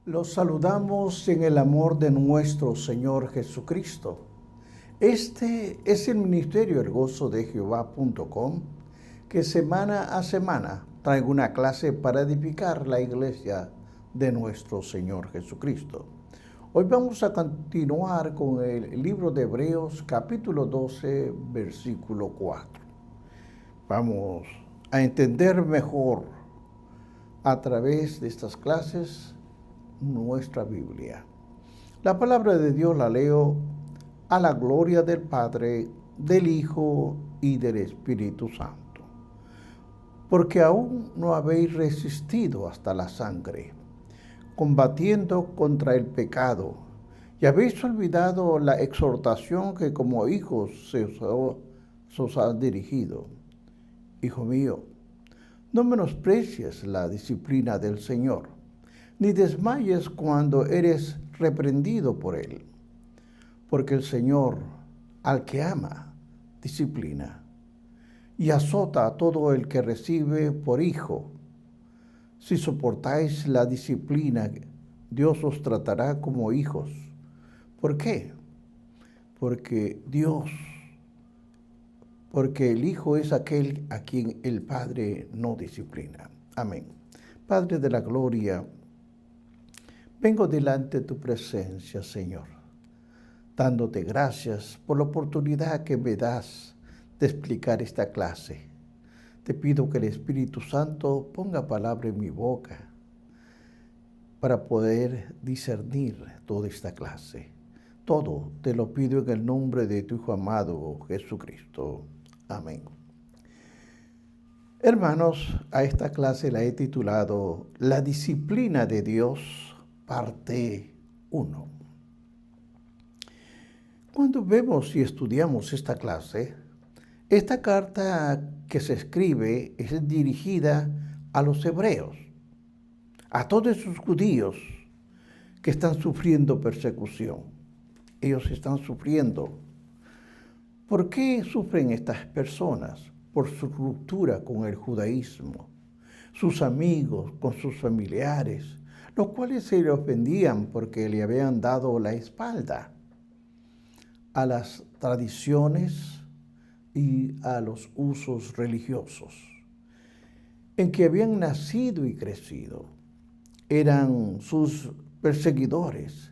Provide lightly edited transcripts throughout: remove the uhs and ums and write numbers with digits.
Los saludamos en el amor de nuestro Señor Jesucristo. Este es el ministerio elgozodejehová.com que semana a semana trae una clase para edificar la iglesia de nuestro Señor Jesucristo. Hoy vamos a continuar con el libro de Hebreos capítulo 12, versículo 4. Vamos a entender mejor a través de estas clases nuestra Biblia. La palabra de Dios la leo a la gloria del Padre, del Hijo y del Espíritu Santo. Porque aún no habéis resistido hasta la sangre, combatiendo contra el pecado, y habéis olvidado la exhortación que como hijos se os ha dirigido. Hijo mío, no menosprecies la disciplina del Señor, ni desmayes cuando eres reprendido por Él, porque el Señor, al que ama, disciplina, y azota a todo el que recibe por hijo. Si soportáis la disciplina, Dios os tratará como hijos. ¿Por qué? Porque el Hijo es aquel a quien el Padre no disciplina. Amén. Padre de la gloria, vengo delante de tu presencia, Señor, dándote gracias por la oportunidad que me das de explicar esta clase. Te pido que el Espíritu Santo ponga palabra en mi boca para poder discernir toda esta clase. Todo te lo pido en el nombre de tu Hijo amado, Jesucristo. Amén. Hermanos, a esta clase la he titulado La disciplina de Dios, parte 1. Cuando vemos y estudiamos esta clase, esta carta que se escribe es dirigida a los hebreos, a todos esos judíos que están sufriendo persecución. Ellos están sufriendo. ¿Por qué sufren estas personas? Por su ruptura con el judaísmo, sus amigos, con sus familiares, los cuales se le ofendían porque le habían dado la espalda a las tradiciones y a los usos religiosos en que habían nacido y crecido. Eran sus perseguidores.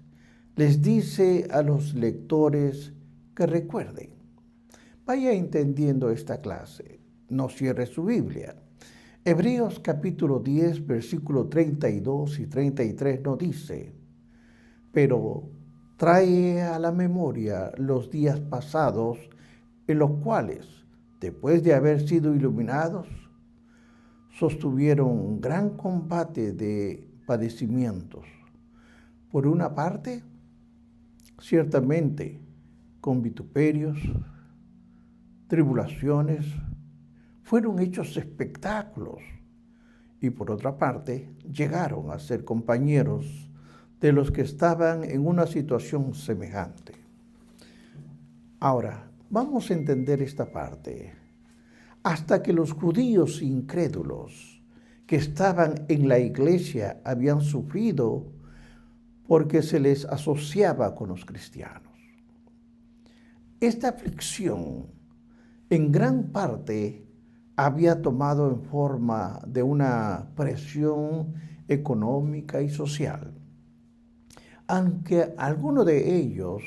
Les dice a los lectores que recuerden. Vaya entendiendo esta clase. No cierre su Biblia. Hebreos capítulo 10, versículos 32 y 33 nos dice, pero trae a la memoria los días pasados en los cuales, después de haber sido iluminados, sostuvieron un gran combate de padecimientos. Por una parte, ciertamente, con vituperios, tribulaciones, fueron hechos espectáculos, y por otra parte, llegaron a ser compañeros de los que estaban en una situación semejante. Ahora, vamos a entender esta parte. Hasta que los judíos incrédulos que estaban en la iglesia habían sufrido porque se les asociaba con los cristianos. Esta aflicción en gran parte había tomado en forma de una presión económica y social, aunque algunos de ellos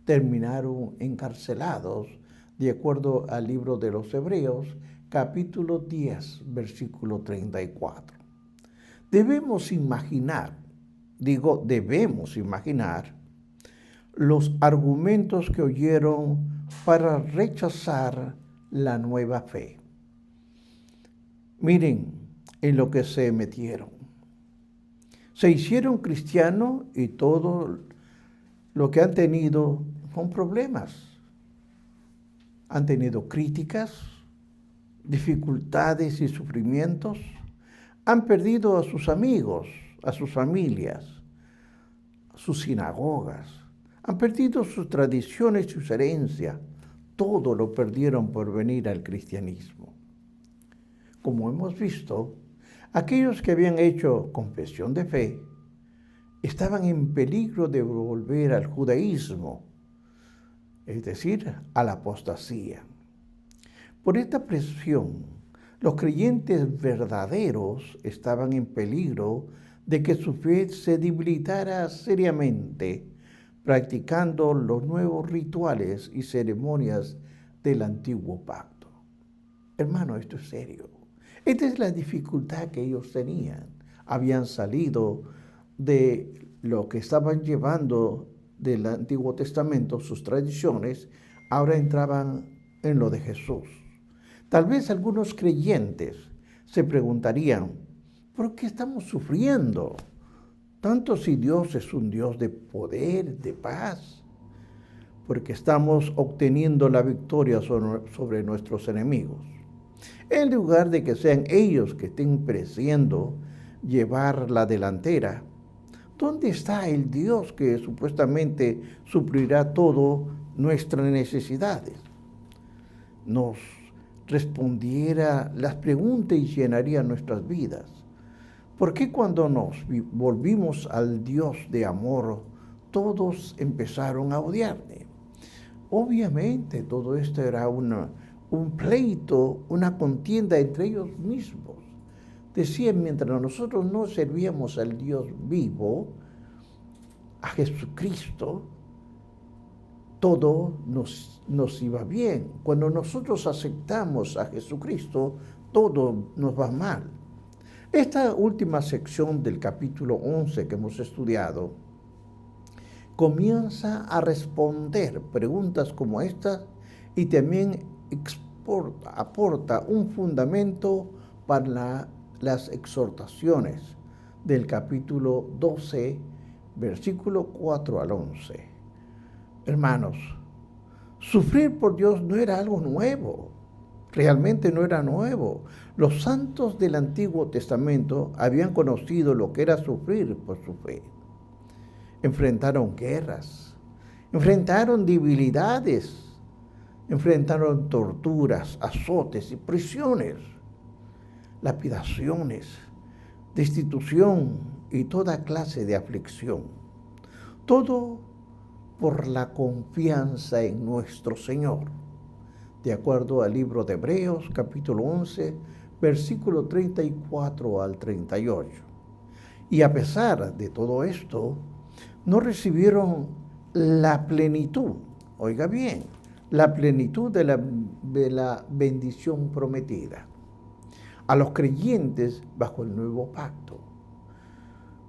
terminaron encarcelados, de acuerdo al libro de los Hebreos, capítulo 10, versículo 34. Debemos imaginar los argumentos que oyeron para rechazar la nueva fe. Miren en lo que se metieron. Se hicieron cristianos y todo lo que han tenido son problemas. Han tenido críticas, dificultades y sufrimientos. Han perdido a sus amigos, a sus familias, sus sinagogas. Han perdido sus tradiciones y sus herencias. Todo lo perdieron por venir al cristianismo. Como hemos visto, aquellos que habían hecho confesión de fe estaban en peligro de volver al judaísmo, es decir, a la apostasía. Por esta presión, los creyentes verdaderos estaban en peligro de que su fe se debilitara seriamente, practicando los nuevos rituales y ceremonias del antiguo pacto. Hermano, esto es serio. Esta es la dificultad que ellos tenían. Habían salido de lo que estaban llevando del Antiguo Testamento, sus tradiciones, ahora entraban en lo de Jesús. Tal vez algunos creyentes se preguntarían, ¿por qué estamos sufriendo? Tanto si Dios es un Dios de poder, de paz, porque estamos obteniendo la victoria sobre nuestros enemigos. En lugar de que sean ellos que estén pretendiendo llevar la delantera, ¿dónde está el Dios que supuestamente suplirá todas nuestras necesidades? Nos respondiera las preguntas y llenaría nuestras vidas. ¿Por qué cuando nos volvimos al Dios de amor, todos empezaron a odiarle? Obviamente todo esto era un pleito, una contienda entre ellos mismos. Decían, mientras nosotros no servíamos al Dios vivo, a Jesucristo, todo nos iba bien. Cuando nosotros aceptamos a Jesucristo, todo nos va mal. Esta última sección del capítulo 11 que hemos estudiado comienza a responder preguntas como estas y también aporta un fundamento para las exhortaciones del capítulo 12, versículo 4 al 11. Hermanos, sufrir por Dios no era algo nuevo, realmente no era nuevo. Los santos del Antiguo Testamento habían conocido lo que era sufrir por su fe. Enfrentaron guerras, enfrentaron debilidades, enfrentaron torturas, azotes y prisiones, lapidaciones, destitución y toda clase de aflicción. Todo por la confianza en nuestro Señor, de acuerdo al libro de Hebreos, capítulo 11, versículo 34 al 38. Y a pesar de todo esto, no recibieron la plenitud, oiga bien, la plenitud de la bendición prometida a los creyentes bajo el nuevo pacto.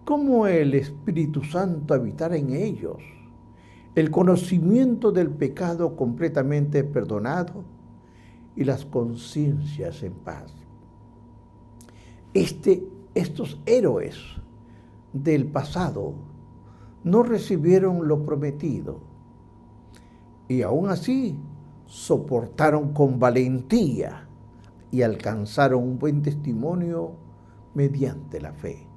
¿Cómo el Espíritu Santo habitara en ellos? El conocimiento del pecado completamente perdonado y las conciencias en paz. Estos héroes del pasado no recibieron lo prometido y aún así soportaron con valentía y alcanzaron un buen testimonio mediante la fe.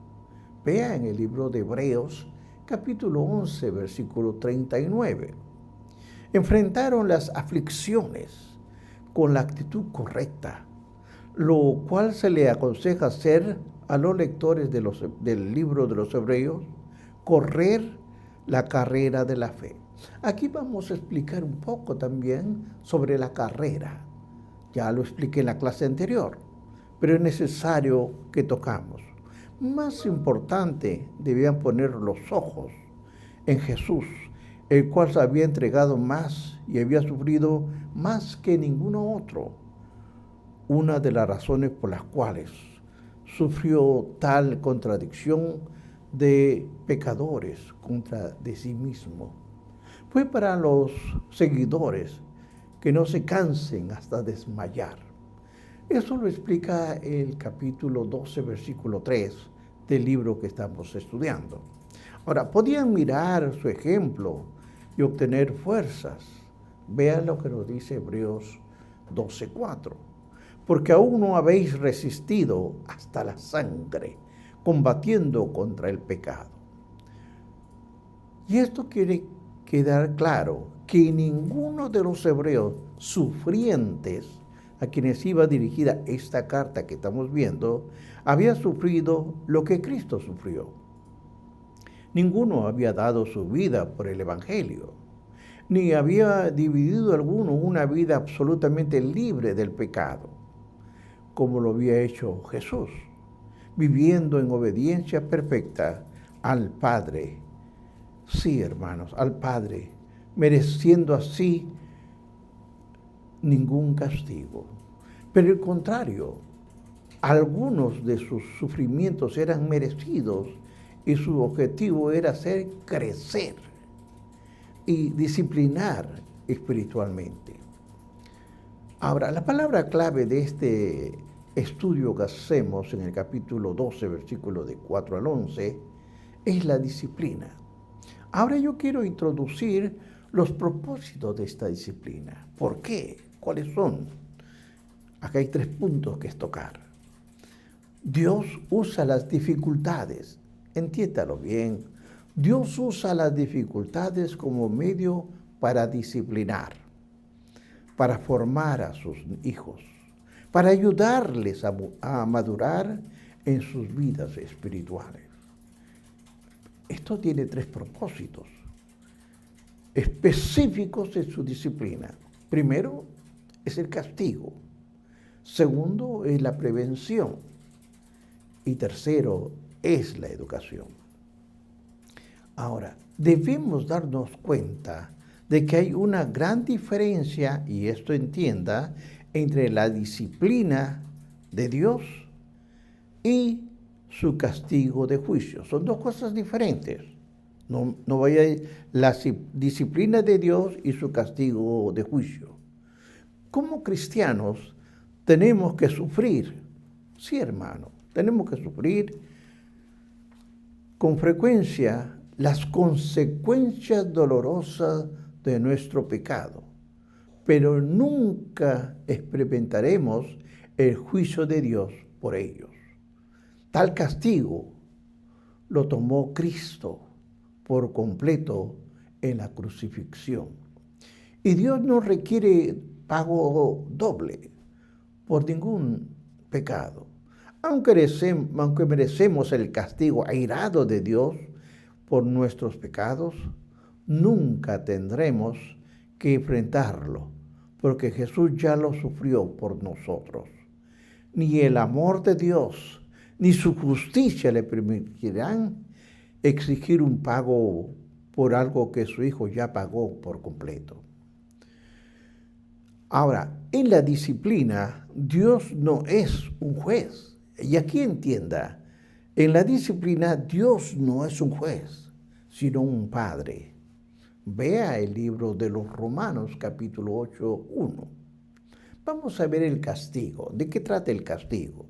Vea en el libro de Hebreos, capítulo 11, versículo 39. Enfrentaron las aflicciones con la actitud correcta, lo cual se le aconseja hacer a los lectores del libro de los Hebreos, correr la carrera de la fe. Aquí vamos a explicar un poco también sobre la carrera. Ya lo expliqué en la clase anterior, pero es necesario que tocamos. Más importante, debían poner los ojos en Jesús, el cual se había entregado más y había sufrido más que ninguno otro. Una de las razones por las cuales sufrió tal contradicción de pecadores contra de sí mismo fue para los seguidores que no se cansen hasta desmayar. Eso lo explica el capítulo 12, versículo 3 del libro que estamos estudiando. Ahora, podían mirar su ejemplo y obtener fuerzas. Vean lo que nos dice Hebreos 12:4. Porque aún no habéis resistido hasta la sangre, combatiendo contra el pecado. Y esto quiere quedar claro que ninguno de los hebreos sufrientes a quienes iba dirigida esta carta que estamos viendo había sufrido lo que Cristo sufrió. Ninguno había dado su vida por el Evangelio, ni había dividido alguno una vida absolutamente libre del pecado, como lo había hecho Jesús, viviendo en obediencia perfecta al Padre. Sí, hermanos, al Padre, mereciendo así ningún castigo. Pero al contrario, algunos de sus sufrimientos eran merecidos y su objetivo era hacer crecer y disciplinar espiritualmente. Ahora, la palabra clave de este estudio que hacemos en el capítulo 12, versículos de 4 al 11, es la disciplina. Ahora yo quiero introducir los propósitos de esta disciplina. ¿Por qué? ¿Cuáles son? Acá hay 3 puntos que tocar. Dios usa las dificultades, entiéndalo bien. Dios usa las dificultades como medio para disciplinar, para formar a sus hijos, para ayudarles a madurar en sus vidas espirituales. Esto tiene 3 propósitos específicos en su disciplina. Primero es el castigo. Segundo es la prevención. Y tercero es la educación. Ahora, debemos darnos cuenta de que hay una gran diferencia, y esto entienda, entre la disciplina de Dios y su castigo de juicio. Son 2 cosas diferentes. No vaya la disciplina de Dios y su castigo de juicio. Como cristianos tenemos que sufrir. Sí, hermano, tenemos que sufrir con frecuencia las consecuencias dolorosas de nuestro pecado, pero nunca experimentaremos el juicio de Dios por ellos. Tal castigo lo tomó Cristo por completo en la crucifixión. Y Dios no requiere pago doble por ningún pecado. Aunque merecemos el castigo airado de Dios por nuestros pecados, nunca tendremos que enfrentarlo, porque Jesús ya lo sufrió por nosotros. Ni el amor de Dios, ni su justicia le permitirán exigir un pago por algo que su Hijo ya pagó por completo. Ahora, en la disciplina, Dios no es un juez. Y aquí entienda, en la disciplina Dios no es un juez, sino un padre. Vea el libro de los Romanos, capítulo 8, 1. Vamos a ver el castigo. ¿De qué trata el castigo?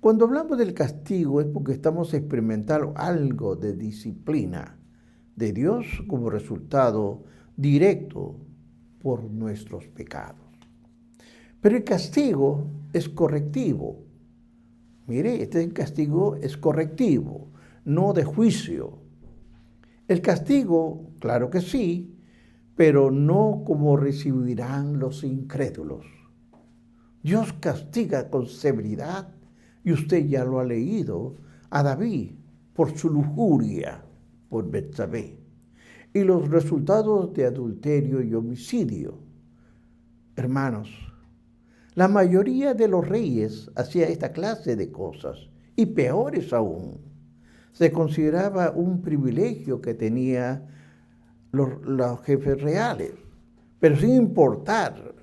Cuando hablamos del castigo es porque estamos experimentando algo de disciplina de Dios como resultado directo por nuestros pecados. Pero el castigo es correctivo. Mire, este castigo es correctivo, no de juicio. El castigo, claro que sí, pero no como recibirán los incrédulos. Dios castiga con severidad, y usted ya lo ha leído, a David por su lujuria, por Betsabé, y los resultados de adulterio y homicidio. Hermanos, la mayoría de los reyes hacía esta clase de cosas, y peores aún. Se consideraba un privilegio que tenían los jefes reales, pero sin importar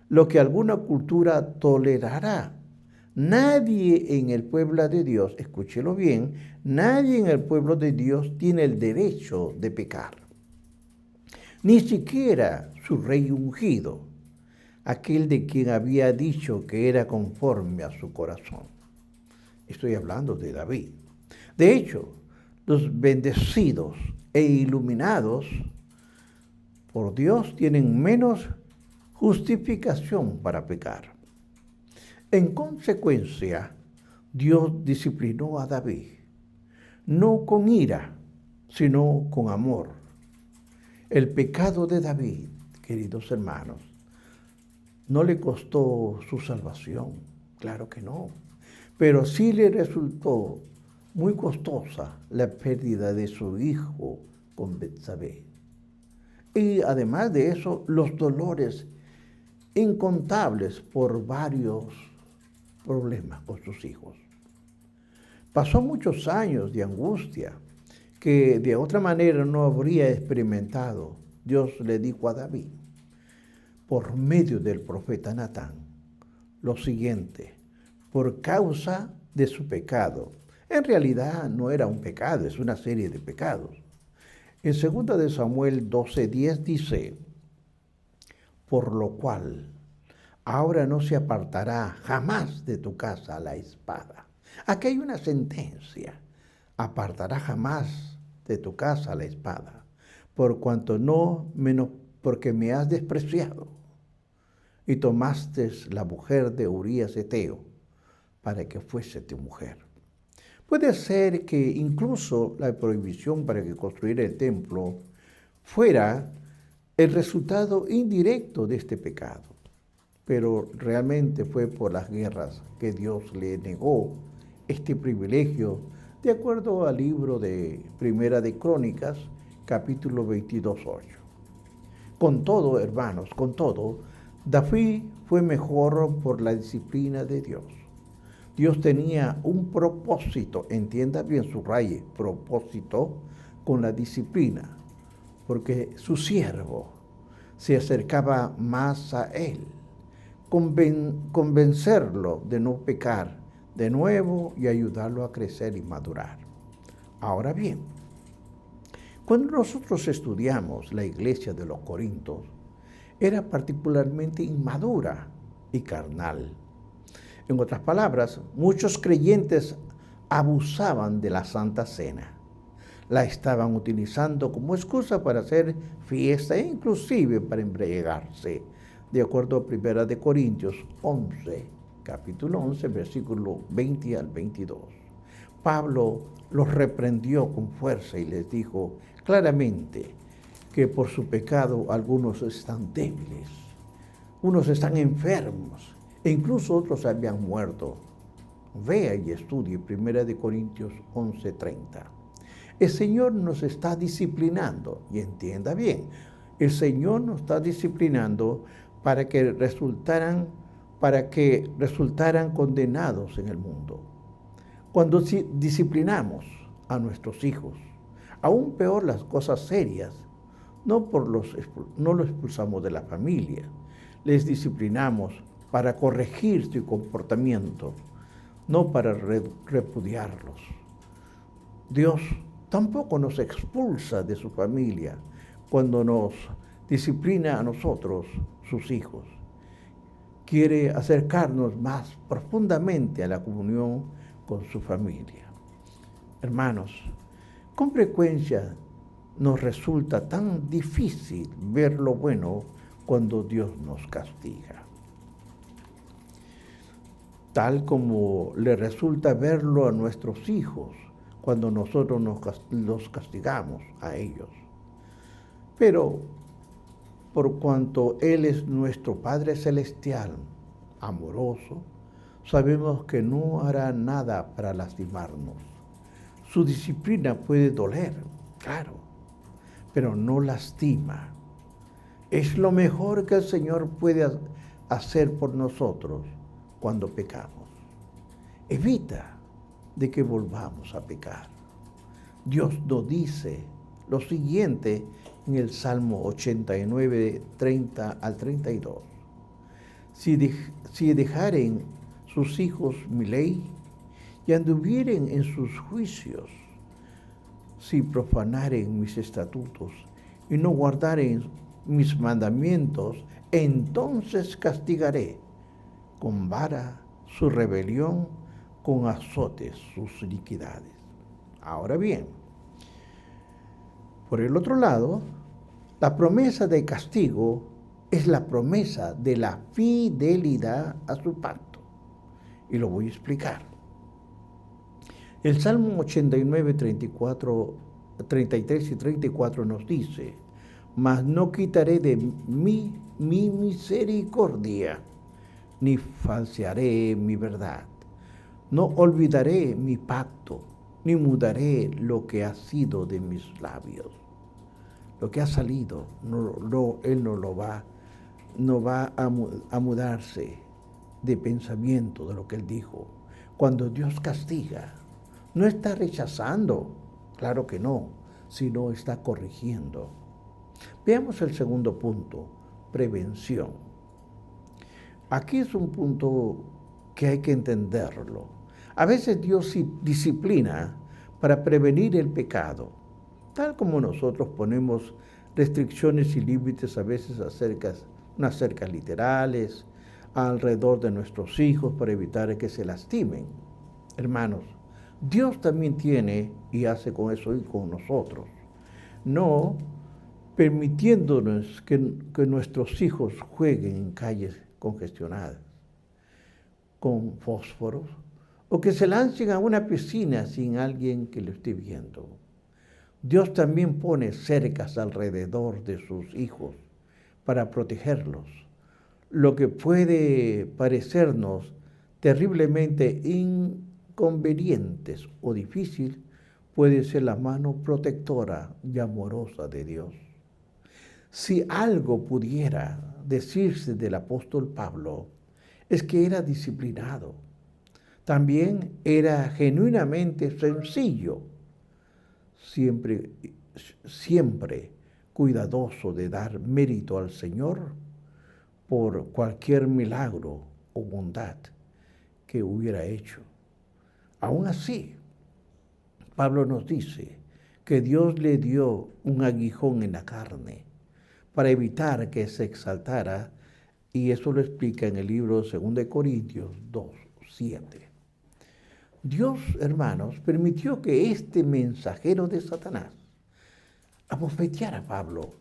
lo que alguna cultura tolerará. Nadie en el pueblo de Dios, escúchelo bien, nadie en el pueblo de Dios tiene el derecho de pecar. Ni siquiera su rey ungido, aquel de quien había dicho que era conforme a su corazón. Estoy hablando de David. De hecho, los bendecidos e iluminados por Dios tienen menos justificación para pecar. En consecuencia, Dios disciplinó a David, no con ira, sino con amor. El pecado de David, queridos hermanos, no le costó su salvación, claro que no, pero sí le resultó muy costosa la pérdida de su hijo con Betsabé. Y además de eso, los dolores incontables por varios problemas con sus hijos. Pasó muchos años de angustia que de otra manera no habría experimentado. Dios le dijo a David, por medio del profeta Natán, lo siguiente: por causa de su pecado. En realidad no era un pecado, es una serie de pecados. En 2 de Samuel 12:10 dice, por lo cual ahora no se apartará jamás de tu casa la espada. Aquí hay una sentencia: apartará jamás de tu casa la espada, por cuanto no menos porque me has despreciado y tomaste la mujer de Urías Eteo para que fuese tu mujer. Puede ser que incluso la prohibición para que construyera el templo fuera el resultado indirecto de este pecado, pero realmente fue por las guerras que Dios le negó este privilegio, de acuerdo al libro de Primera de Crónicas, capítulo 22:8. Con todo, hermanos, con todo, David fue mejor por la disciplina de Dios. Dios tenía un propósito, entienda bien, subraye, propósito con la disciplina, porque su siervo se acercaba más a él, convencerlo de no pecar de nuevo y ayudarlo a crecer y madurar. Ahora bien, cuando nosotros estudiamos la iglesia de los Corintios, era particularmente inmadura y carnal. En otras palabras, muchos creyentes abusaban de la Santa Cena. La estaban utilizando como excusa para hacer fiesta e inclusive para embriagarse, de acuerdo a 1 de Corintios 11, capítulo 11, versículo 20 al 22. Pablo los reprendió con fuerza y les dijo claramente que por su pecado algunos están débiles, unos están enfermos e incluso otros habían muerto. Vea y estudie 1 de Corintios 11:30. El Señor nos está disciplinando, y entienda bien, el Señor nos está disciplinando para que resultaran condenados en el mundo. Cuando disciplinamos a nuestros hijos, aún peor las cosas serias, no lo expulsamos de la familia, les disciplinamos para corregir su comportamiento, no para repudiarlos. Dios tampoco nos expulsa de su familia cuando nos disciplina a nosotros, sus hijos. Quiere acercarnos más profundamente a la comunión con su familia. Hermanos, con frecuencia nos resulta tan difícil ver lo bueno cuando Dios nos castiga, tal como le resulta verlo a nuestros hijos cuando nosotros los castigamos a ellos. Pero por cuanto Él es nuestro Padre Celestial, amoroso, sabemos que no hará nada para lastimarnos. Su disciplina puede doler, claro, pero no lastima. Es lo mejor que el Señor puede hacer por nosotros cuando pecamos. Evita de que volvamos a pecar. Dios nos dice lo siguiente en el Salmo 89, 30 al 32. Si dejaren sus hijos mi ley y anduvieren en sus juicios, si profanaren mis estatutos y no guardaren mis mandamientos, entonces castigaré con vara su rebelión, con azotes sus iniquidades. Ahora bien, por el otro lado, la promesa de castigo es la promesa de la fidelidad a su pacto. Y lo voy a explicar. El Salmo 89, 33 y 34 nos dice: mas no quitaré de mí mi misericordia, ni falsearé mi verdad. No olvidaré mi pacto, ni mudaré lo que ha sido de mis labios. Lo que ha salido, Él no va a mudarse de pensamiento de lo que Él dijo. Cuando Dios castiga, no está rechazando, claro que no, sino está corrigiendo. Veamos el segundo punto, prevención. Aquí es un punto que hay que entenderlo. A veces Dios disciplina para prevenir el pecado, tal como nosotros ponemos restricciones y límites a veces unas cercas literales, alrededor de nuestros hijos para evitar que se lastimen. Hermanos, Dios también tiene y hace con eso y con nosotros. No permitiéndonos que nuestros hijos jueguen en calles congestionadas con fósforos o que se lancen a una piscina sin alguien que lo esté viendo. Dios también pone cercas alrededor de sus hijos para protegerlos. Lo que puede parecernos terriblemente inconvenientes o difícil puede ser la mano protectora y amorosa de Dios. Si algo pudiera decirse del apóstol Pablo, es que era disciplinado. También era genuinamente sencillo, siempre cuidadoso de dar mérito al Señor por cualquier milagro o bondad que hubiera hecho. Aún así, Pablo nos dice que Dios le dio un aguijón en la carne para evitar que se exaltara, y eso lo explica en el libro 2 Corintios 2:7. Dios, hermanos, permitió que este mensajero de Satanás abofeteara a Pablo,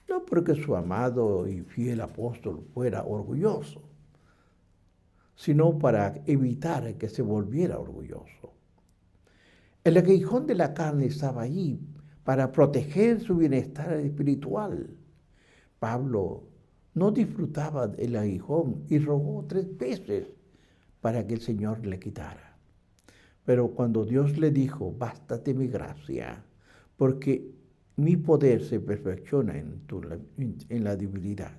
no porque su amado y fiel apóstol fuera orgulloso, sino para evitar que se volviera orgulloso. El aguijón de la carne estaba allí para proteger su bienestar espiritual. Pablo no disfrutaba del aguijón y rogó 3 veces para que el Señor le quitara. Pero cuando Dios le dijo, bástate mi gracia, porque mi poder se perfecciona en la debilidad.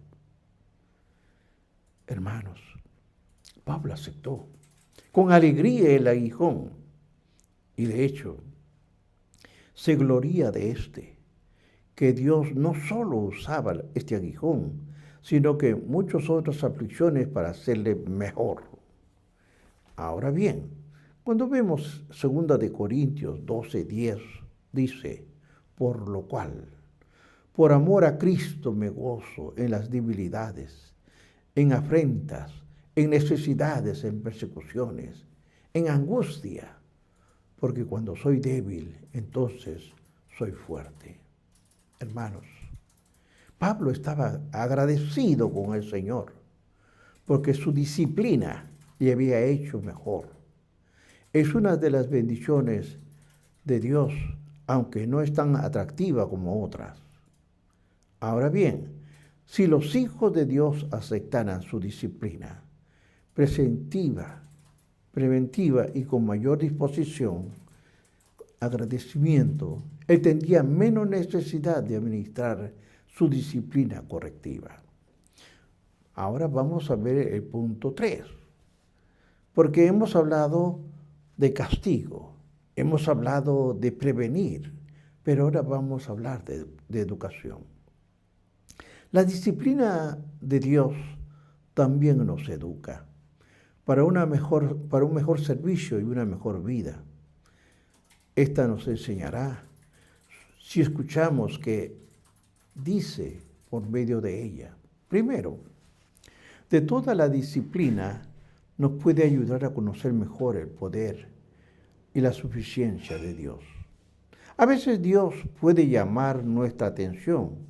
Hermanos, Pablo aceptó con alegría el aguijón y de hecho se gloría de que Dios no solo usaba este aguijón, sino que muchas otras aflicciones para hacerle mejor. Ahora bien, cuando vemos 2 Corintios 12:10, dice, por lo cual, por amor a Cristo me gozo en las debilidades, en afrentas, en necesidades, en persecuciones, en angustia, porque cuando soy débil, entonces soy fuerte. Hermanos, Pablo estaba agradecido con el Señor, porque su disciplina le había hecho mejor. Es una de las bendiciones de Dios, aunque no es tan atractiva como otras. Ahora bien, si los hijos de Dios aceptaran su disciplina preventiva y con mayor disposición, agradecimiento, él tendría menos necesidad de administrar su disciplina correctiva. Ahora vamos a ver el punto 3, porque hemos hablado de castigo, hemos hablado de prevenir, pero ahora vamos a hablar de educación. La disciplina de Dios también nos educa para un mejor servicio y una mejor vida. Esta nos enseñará si escuchamos que dice por medio de ella. Primero, de toda la disciplina nos puede ayudar a conocer mejor el poder y la suficiencia de Dios. A veces Dios puede llamar nuestra atención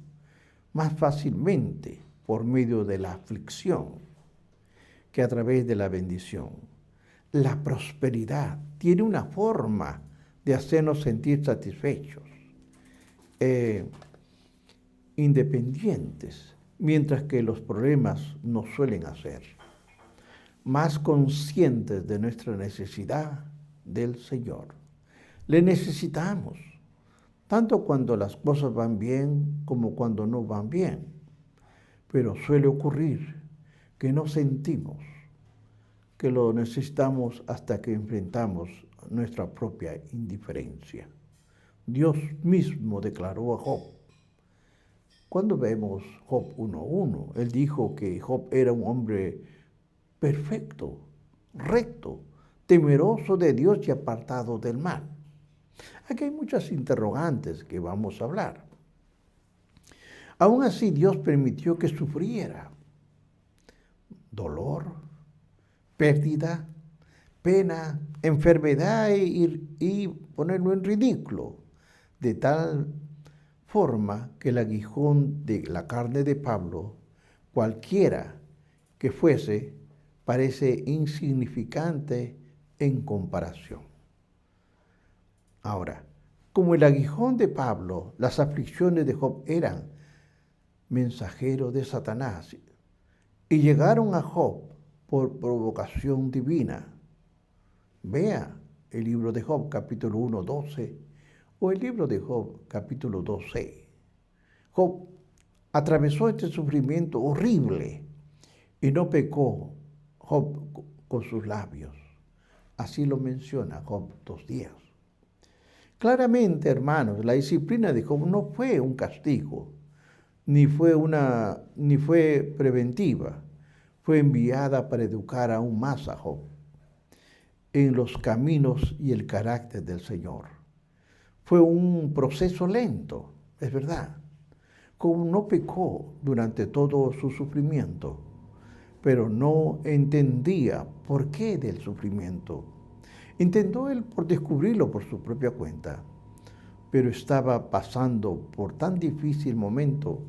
más fácilmente por medio de la aflicción que a través de la bendición. La prosperidad tiene una forma de hacernos sentir satisfechos, independientes, mientras que los problemas nos suelen hacer más conscientes de nuestra necesidad del Señor. Le necesitamos, tanto cuando las cosas van bien como cuando no van bien. Pero suele ocurrir que no sentimos que lo necesitamos hasta que enfrentamos nuestra propia indiferencia. Dios mismo declaró a Job. Cuando vemos Job 1:1, él dijo que Job era un hombre perfecto, recto, temeroso de Dios y apartado del mal. Aquí hay muchas interrogantes que vamos a hablar. Aún así, Dios permitió que sufriera dolor, pérdida, pena, enfermedad y ponerlo en ridículo, de tal forma que el aguijón de la carne de Pablo, cualquiera que fuese, parece insignificante en comparación. Ahora, como el aguijón de Pablo, las aflicciones de Job eran mensajeros de Satanás y llegaron a Job por provocación divina. Vea el libro de Job, capítulo 1:12, o el libro de Job, capítulo 2:6. Job atravesó este sufrimiento horrible y no pecó Job con sus labios. Así lo menciona Job 2:10. Claramente, hermanos, la disciplina de Job no fue un castigo, ni fue preventiva. Fue enviada para educar aún más a Job en los caminos y el carácter del Señor. Fue un proceso lento, es verdad. Job no pecó durante todo su sufrimiento, pero no entendía por qué del sufrimiento. Intentó él por descubrirlo por su propia cuenta, pero estaba pasando por tan difícil momento.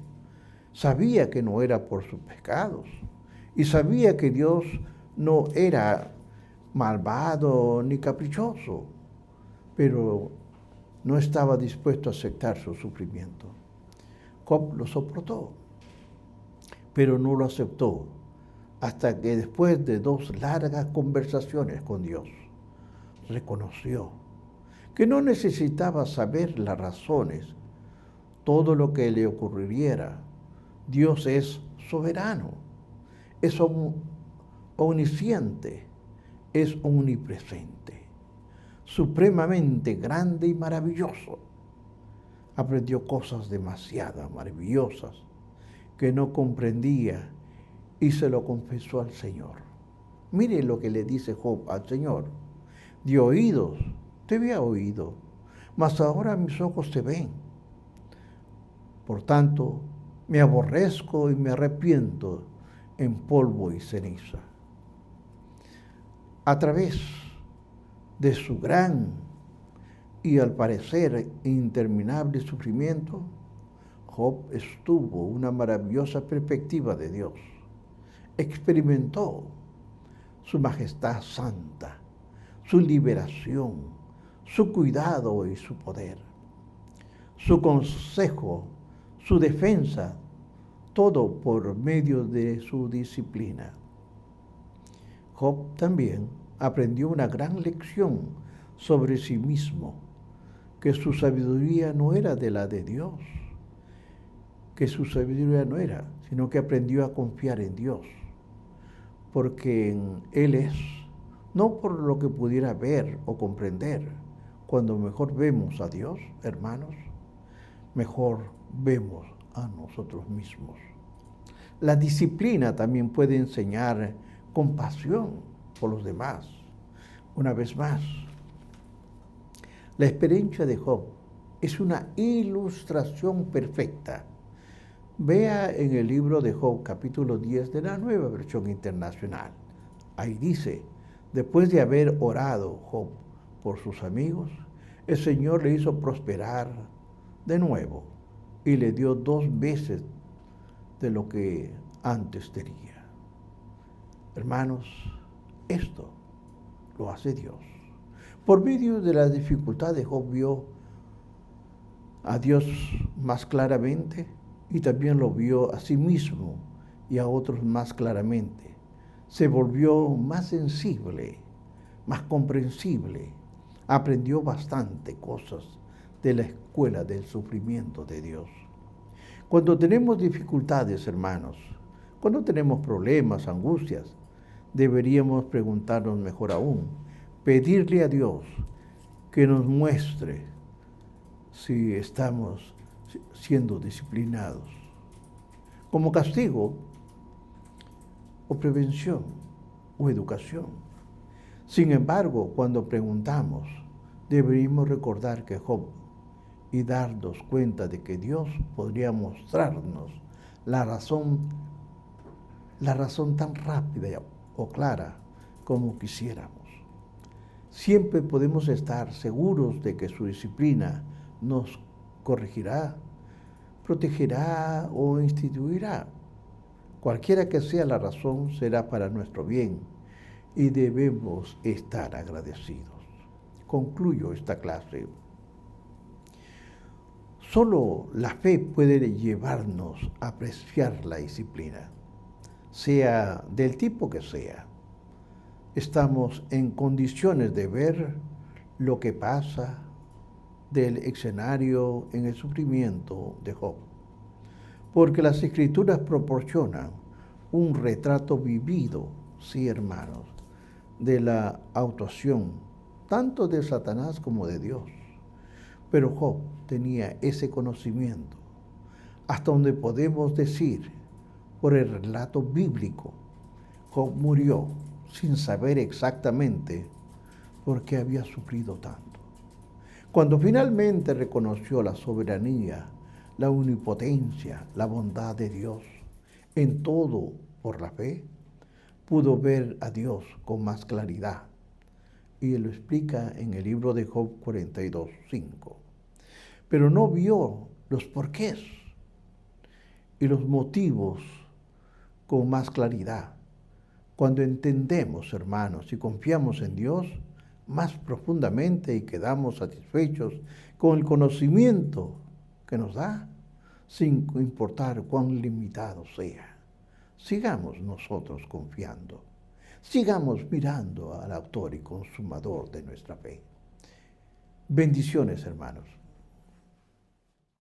Sabía que no era por sus pecados y sabía que Dios no era malvado ni caprichoso, pero no estaba dispuesto a aceptar su sufrimiento. Job lo soportó, pero no lo aceptó hasta que después de 2 largas conversaciones con Dios, reconoció que no necesitaba saber las razones, todo lo que le ocurriera. Dios es soberano, es omnisciente, es omnipresente, supremamente grande y maravilloso. Aprendió cosas demasiado maravillosas que no comprendía y se lo confesó al Señor. Mire lo que le dice Job al Señor. De oídos te había oído, mas ahora mis ojos te ven. Por tanto, me aborrezco y me arrepiento en polvo y ceniza. A través de su gran y al parecer interminable sufrimiento, Job estuvo una maravillosa perspectiva de Dios. Experimentó su majestad santa, su liberación, su cuidado y su poder, su consejo, su defensa, todo por medio de su disciplina. Job también aprendió una gran lección sobre sí mismo, que su sabiduría no era de la de Dios, sino que aprendió a confiar en Dios, porque en Él es, no por lo que pudiera ver o comprender. Cuando mejor vemos a Dios, hermanos, mejor vemos a nosotros mismos. La disciplina también puede enseñar compasión por los demás. Una vez más, la experiencia de Job es una ilustración perfecta. Vea en el libro de Job, capítulo 10 de la Nueva Versión Internacional. Ahí dice, después de haber orado Job por sus amigos, el Señor le hizo prosperar de nuevo y le dio 2 veces de lo que antes tenía. Hermanos, esto lo hace Dios. Por medio de las dificultades, Job vio a Dios más claramente y también lo vio a sí mismo y a otros más claramente. Se volvió más sensible, más comprensible, aprendió bastante cosas de la escuela del sufrimiento de Dios. Cuando tenemos dificultades, hermanos, cuando tenemos problemas, angustias, deberíamos preguntarnos mejor aún, pedirle a Dios que nos muestre si estamos siendo disciplinados, como castigo o prevención o educación. Sin embargo, cuando preguntamos, deberíamos recordar que Job y darnos cuenta de que Dios podría mostrarnos la razón tan rápida o clara como quisiéramos. Siempre podemos estar seguros de que su disciplina nos corregirá, protegerá o instituirá. Cualquiera que sea la razón, será para nuestro bien y debemos estar agradecidos. Concluyo esta clase. Solo la fe puede llevarnos a apreciar la disciplina, sea del tipo que sea. Estamos en condiciones de ver lo que pasa del escenario en el sufrimiento de Job, porque las Escrituras proporcionan un retrato vivido, sí, hermanos, de la actuación tanto de Satanás como de Dios. Pero Job tenía ese conocimiento, hasta donde podemos decir, por el relato bíblico, Job murió sin saber exactamente por qué había sufrido tanto. Cuando finalmente reconoció la soberanía, la omnipotencia, la bondad de Dios, en todo por la fe, pudo ver a Dios con más claridad. Y él lo explica en el libro de Job 42:5. Pero no vio los porqués y los motivos con más claridad. Cuando entendemos, hermanos, y confiamos en Dios más profundamente y quedamos satisfechos con el conocimiento que nos da, sin importar cuán limitado sea, sigamos nosotros confiando. Sigamos mirando al autor y consumador de nuestra fe. Bendiciones, hermanos.